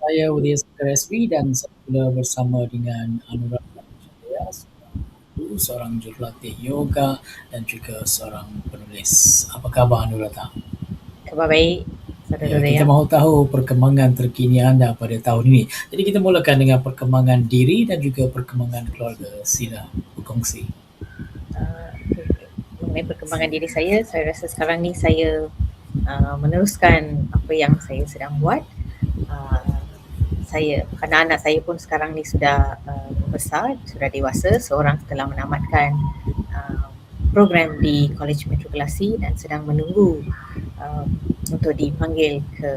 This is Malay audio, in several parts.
Saya Udia Sakareswi dan saya pula bersama dengan Anuradha Jaya, seorang guru, seorang jurulatih yoga dan juga seorang penulis. Apa khabar Anuradha? Khabar baik, saudara Ya, kita Dayang. mahu tahu perkembangan terkini anda pada tahun ini. Jadi kita mulakan dengan perkembangan diri dan juga perkembangan keluarga. Sila berkongsi. Okay. Mengenai perkembangan diri saya rasa sekarang ni saya meneruskan apa yang saya sedang buat. Anak-anak saya pun sekarang ni sudah membesar, sudah dewasa. Seorang telah menamatkan program di Kolej Matrikulasi dan sedang menunggu untuk dipanggil ke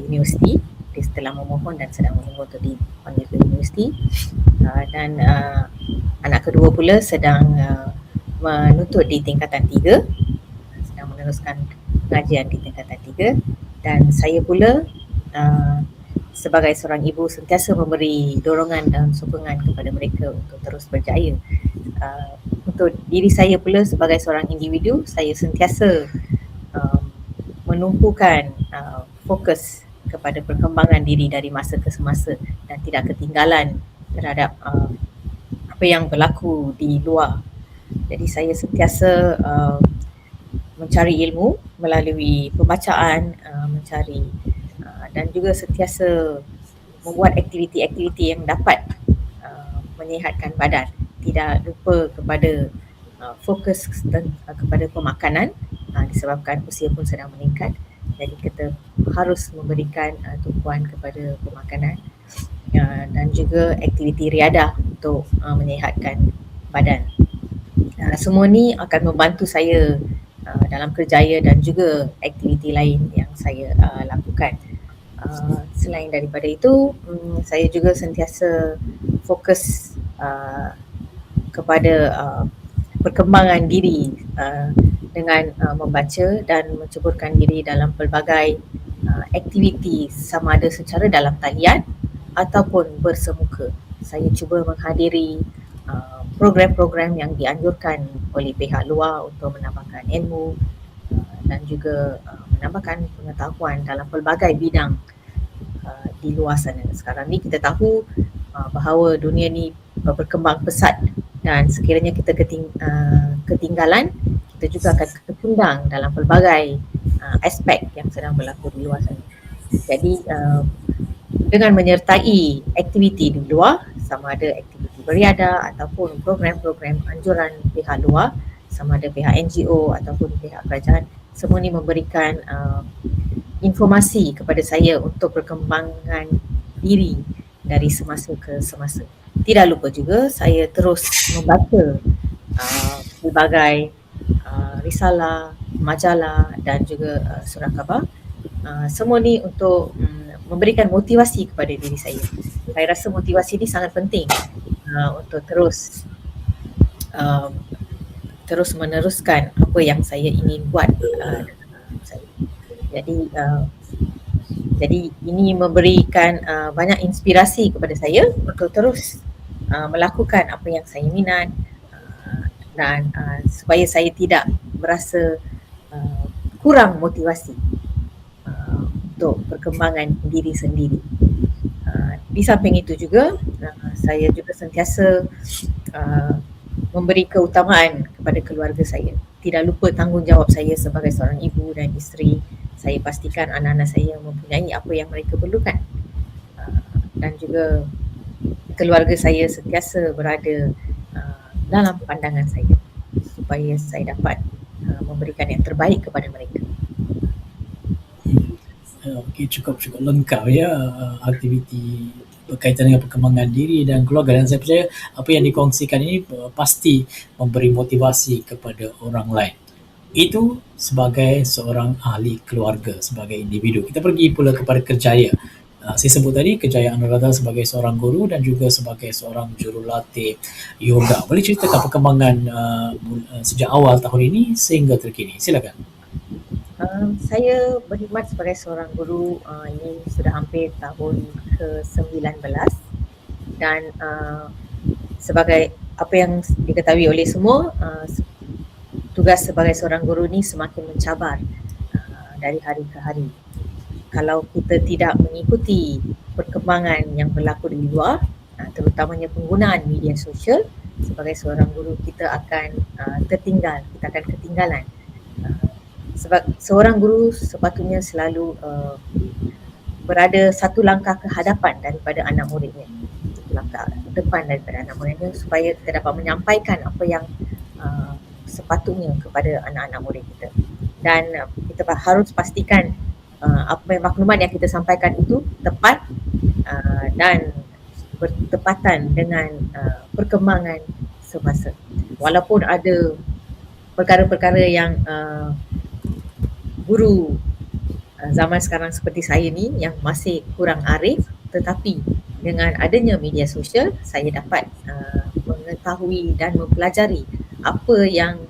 universiti. Dia telah memohon dan sedang menunggu untuk dipanggil ke universiti. Dan anak kedua pula sedang menuntut di tingkatan 3, sedang meneruskan pengajian di tingkatan 3, dan saya pula sebagai seorang ibu sentiasa memberi dorongan dan sokongan kepada mereka untuk terus berjaya. Untuk diri saya pula sebagai seorang individu, saya sentiasa menumpukan fokus kepada perkembangan diri dari masa ke semasa dan tidak ketinggalan terhadap apa yang berlaku di luar. Jadi saya sentiasa mencari ilmu melalui pembacaan, mencari dan juga sentiasa membuat aktiviti-aktiviti yang dapat menyihatkan badan. Tidak lupa kepada fokus kepada pemakanan disebabkan usia pun sedang meningkat. Jadi kita harus memberikan tumpuan kepada pemakanan dan juga aktiviti riadah untuk menyihatkan badan. Semua ni akan membantu saya dalam kerjaya dan juga aktiviti lain yang saya lakukan. Selain daripada itu, saya juga sentiasa fokus kepada perkembangan diri dengan membaca dan menceburkan diri dalam pelbagai aktiviti sama ada secara dalam talian ataupun bersemuka. Saya cuba menghadiri program-program yang dianjurkan oleh pihak luar untuk menambahkan ilmu dan juga menambahkan pengetahuan dalam pelbagai bidang di luar sana. Sekarang ni kita tahu bahawa dunia ni berkembang pesat dan sekiranya kita ketinggalan, kita juga akan terkundang dalam pelbagai aspek yang sedang berlaku di luar sana. Jadi dengan menyertai aktiviti di luar, sama ada aktiviti beriadah ataupun program-program anjuran pihak luar, sama ada pihak NGO ataupun pihak kerajaan, semua ni memberikan informasi kepada saya untuk perkembangan diri dari semasa ke semasa. Tidak lupa juga saya terus membaca pelbagai risalah, majalah dan juga surat khabar. Semua ni untuk memberikan motivasi kepada diri saya. Saya rasa motivasi ni sangat penting untuk terus meneruskan apa yang saya ingin buat dalam hidup saya. Jadi ini memberikan banyak inspirasi kepada saya untuk terus melakukan apa yang saya minat dan supaya saya tidak merasa kurang motivasi untuk perkembangan diri sendiri. Di samping itu juga saya juga sentiasa memberi keutamaan kepada keluarga saya. Tidak lupa tanggungjawab saya sebagai seorang ibu dan isteri. Saya pastikan anak-anak saya mempunyai apa yang mereka perlukan. Dan juga keluarga saya sentiasa berada dalam pandangan saya supaya saya dapat memberikan yang terbaik kepada mereka. Okey, cukup lengkap ya aktiviti berkaitan dengan perkembangan diri dan keluarga, dan saya percaya apa yang dikongsikan ini pasti memberi motivasi kepada orang lain. Itu sebagai seorang ahli keluarga, sebagai individu. Kita pergi pula kepada kerjaya. Saya sebut tadi kejayaan Anuradha sebagai seorang guru dan juga sebagai seorang jurulatih yoga. Boleh ceritakan perkembangan sejak awal tahun ini sehingga terkini? Silakan. Saya berkhidmat sebagai seorang guru ini sudah hampir tahun ke-19 dan sebagai apa yang diketahui oleh semua, tugas sebagai seorang guru ni semakin mencabar dari hari ke hari. kalau kita tidak mengikuti perkembangan yang berlaku di luar, terutamanya penggunaan media sosial, sebagai seorang guru kita akan tertinggal, kita akan ketinggalan. Sebab seorang guru sepatutnya selalu berada satu langkah ke hadapan daripada anak muridnya, satu langkah depan daripada anak muridnya, supaya kita dapat menyampaikan apa yang sepatutnya kepada anak-anak murid kita. Dan kita harus pastikan apa maklumat yang kita sampaikan itu tepat dan bertepatan dengan perkembangan semasa. Walaupun ada perkara-perkara yang guru zaman sekarang seperti saya ni yang masih kurang arif, tetapi dengan adanya media sosial saya dapat mengetahui dan mempelajari apa yang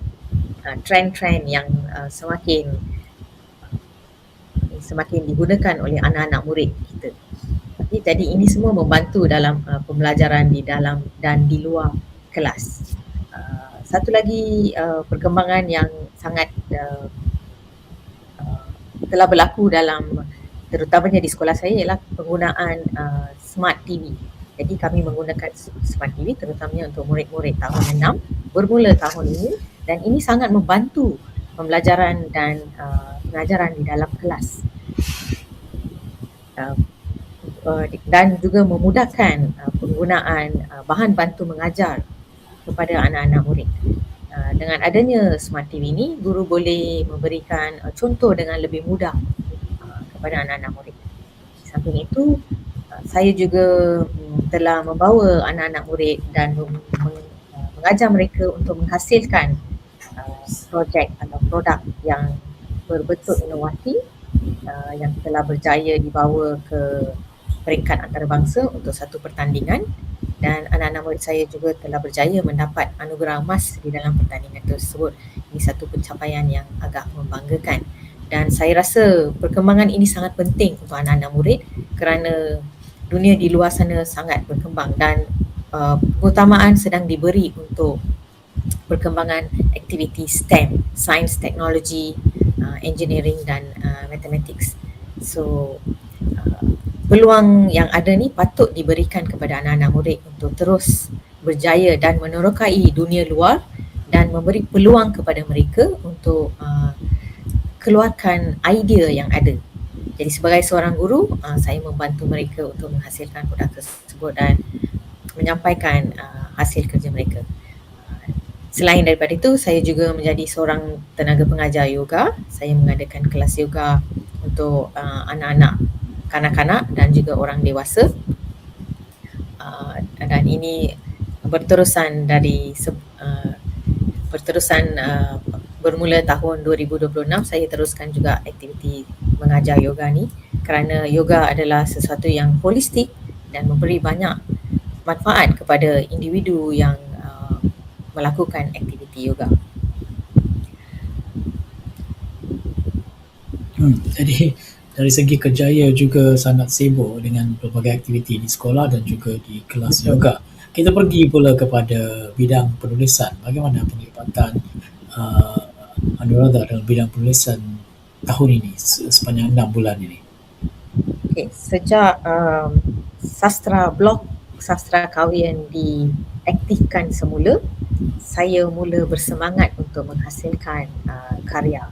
trend-trend yang semakin digunakan oleh anak-anak murid kita. Jadi ini semua membantu dalam pembelajaran di dalam dan di luar kelas. Satu lagi perkembangan yang sangat telah berlaku dalam, terutamanya di sekolah saya, ialah penggunaan smart TV. Jadi kami menggunakan smart TV terutamanya untuk murid-murid tahun 6 bermula tahun ini, dan ini sangat membantu pembelajaran dan pengajaran di dalam kelas. Dan juga memudahkan penggunaan bahan bantu mengajar kepada anak-anak murid. Dengan adanya smart TV ini, guru boleh memberikan contoh dengan lebih mudah kepada anak-anak murid. Di samping itu, saya juga telah membawa anak-anak murid dan mengajar mereka untuk menghasilkan projek atau produk yang berbentuk inovasi yang telah berjaya dibawa ke peringkat antarabangsa untuk satu pertandingan, dan anak-anak murid saya juga telah berjaya mendapat anugerah emas di dalam pertandingan tersebut. Ini satu pencapaian yang agak membanggakan, dan saya rasa perkembangan ini sangat penting untuk anak-anak murid kerana dunia di luar sana sangat berkembang dan keutamaan sedang diberi untuk perkembangan aktiviti STEM, Science, Technology, Engineering dan Mathematics. So peluang yang ada ni patut diberikan kepada anak-anak murid untuk terus berjaya dan menerokai dunia luar dan memberi peluang kepada mereka untuk keluarkan idea yang ada. Jadi sebagai seorang guru, saya membantu mereka untuk menghasilkan produk tersebut dan menyampaikan hasil kerja mereka. Selain daripada itu, saya juga menjadi seorang tenaga pengajar yoga. Saya mengadakan kelas yoga untuk anak-anak, kanak-kanak dan juga orang dewasa. Dan ini berterusan bermula tahun 2026, saya teruskan juga aktiviti mengajar yoga ni kerana yoga adalah sesuatu yang holistik dan memberi banyak manfaat kepada individu yang melakukan aktiviti yoga. Jadi dari segi kerjaya juga sangat sibuk dengan pelbagai aktiviti di sekolah dan juga di kelas yoga. Kita pergi pula kepada bidang penulisan. Bagaimana penglibatan Anuradha dalam bidang penulisan tahun ini sepanjang 6 bulan ini? Okay, sejak blog sastra kahwin diaktifkan semula, saya mula bersemangat untuk menghasilkan karya.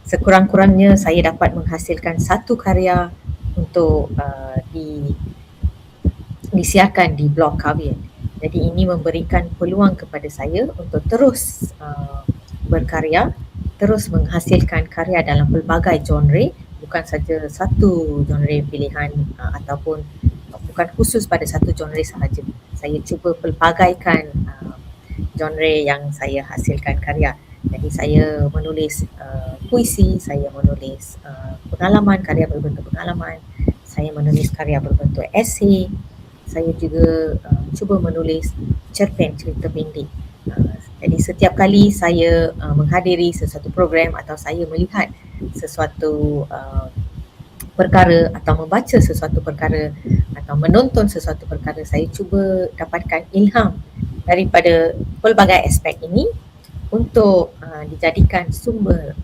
Sekurang-kurangnya saya dapat menghasilkan satu karya untuk disiarkan di blog kahwin. Jadi ini memberikan peluang kepada saya untuk terus berkarya, terus menghasilkan karya dalam pelbagai genre, bukan saja satu genre pilihan ataupun bukan khusus pada satu genre sahaja. Saya cuba pelbagaikan genre yang saya hasilkan karya. Jadi saya menulis puisi, saya menulis pengalaman, karya berbentuk pengalaman, saya menulis karya berbentuk esei, saya juga cuba menulis cerpen cerita pendek. Jadi setiap kali saya menghadiri sesuatu program atau saya melihat sesuatu perkara atau membaca sesuatu perkara atau menonton sesuatu perkara, saya cuba dapatkan ilham daripada pelbagai aspek ini untuk dijadikan sumber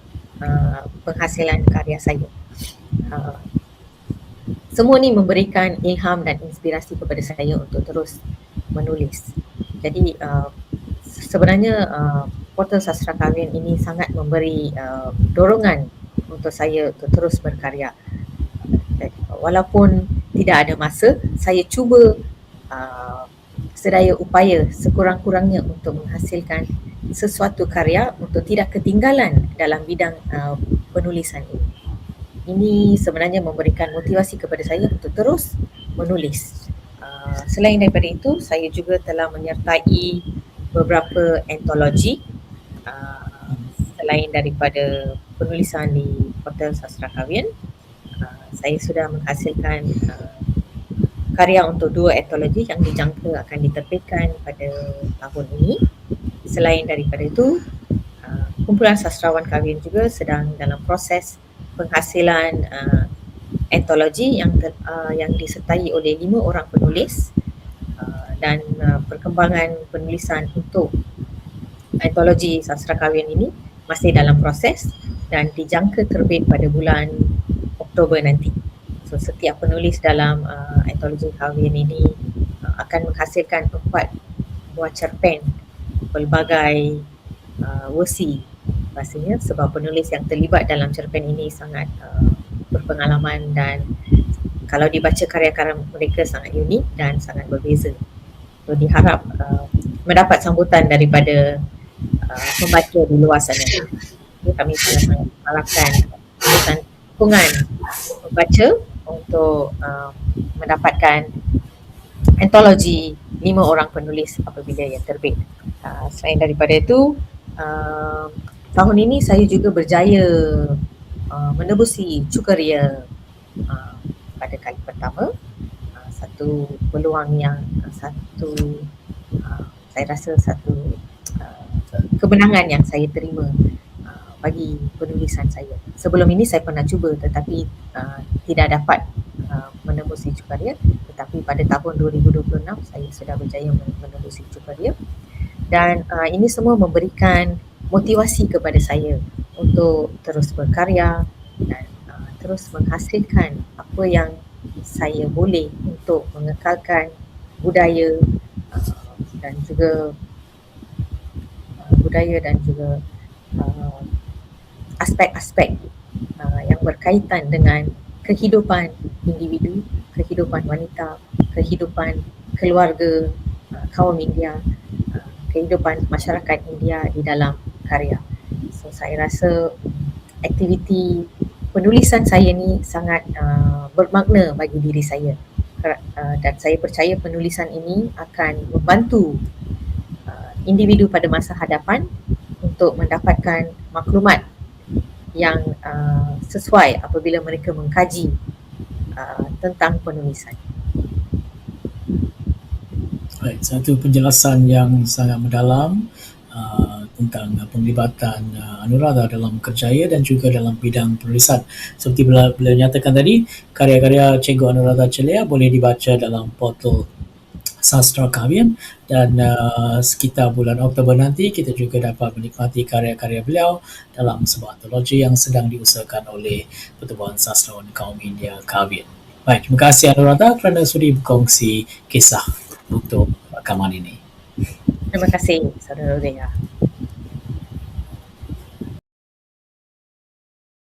penghasilan karya saya. Semua ni memberikan ilham dan inspirasi kepada saya untuk terus menulis. Jadi sebenarnya Portal Sastra Kahwin ini sangat memberi dorongan untuk saya untuk terus berkarya. Walaupun tidak ada masa, saya cuba sedaya upaya sekurang-kurangnya untuk menghasilkan sesuatu karya untuk tidak ketinggalan dalam bidang penulisan ini. Ini sebenarnya memberikan motivasi kepada saya untuk terus menulis. Selain daripada itu, saya juga telah menyertai beberapa antologi selain daripada penulisan di Portal Sastra Kahwin. Saya sudah menghasilkan karya untuk 2 antologi yang dijangka akan diterbitkan pada tahun ini. Selain daripada itu, kumpulan sastrawan kahwin juga sedang dalam proses penghasilan antologi yang disertai oleh 5 orang penulis, dan perkembangan penulisan untuk antologi sastra kahwin ini masih dalam proses dan dijangka terbit pada bulan Oktober nanti. So setiap penulis dalam antologi kahwin ini akan menghasilkan 4 buah cerpen pelbagai versi pastinya, sebab penulis yang terlibat dalam cerpen ini sangat berpengalaman dan kalau dibaca karya-karya mereka sangat unik dan sangat berbeza. So diharap mendapat sambutan daripada pembaca di luar sana. Jadi, kami sangat-sangat harapkan dukungan pembaca untuk mendapatkan antologi 5 orang penulis apabila ia terbit. Selain daripada itu, tahun ini saya juga berjaya menebusi Cukaria pada kali pertama. Satu peluang yang saya rasa satu kemenangan yang saya terima bagi penulisan saya. Sebelum ini saya pernah cuba tetapi tidak dapat menembusi Cukaria, tetapi pada tahun 2026 saya sudah berjaya menembusi Cukaria, dan ini semua memberikan motivasi kepada saya untuk terus berkarya dan terus menghasilkan apa yang saya boleh untuk mengekalkan budaya dan juga aspek-aspek yang berkaitan dengan kehidupan individu, kehidupan wanita, kehidupan keluarga kaum India, kehidupan masyarakat India di dalam karya. So saya rasa aktiviti penulisan saya ni sangat bermakna bagi diri saya, dan saya percaya penulisan ini akan membantu individu pada masa hadapan untuk mendapatkan maklumat yang sesuai apabila mereka mengkaji tentang penulisan. Baik, satu penjelasan yang sangat mendalam tentang penglibatan Anuradha dalam kerjaya dan juga dalam bidang penulisan. Seperti beliau nyatakan tadi, karya-karya Cikgu Anuradha Celia boleh dibaca dalam portal Sastra Kahwin, dan sekitar bulan Oktober nanti kita juga dapat menikmati karya-karya beliau dalam sebuah antologi yang sedang diusahakan oleh Pertubuhan Sastrawan Kaum India Kahwin. Baik, terima kasih Anuradha kerana sudi berkongsi kisah untuk rakaman ini. Terima kasih Saudara Raya.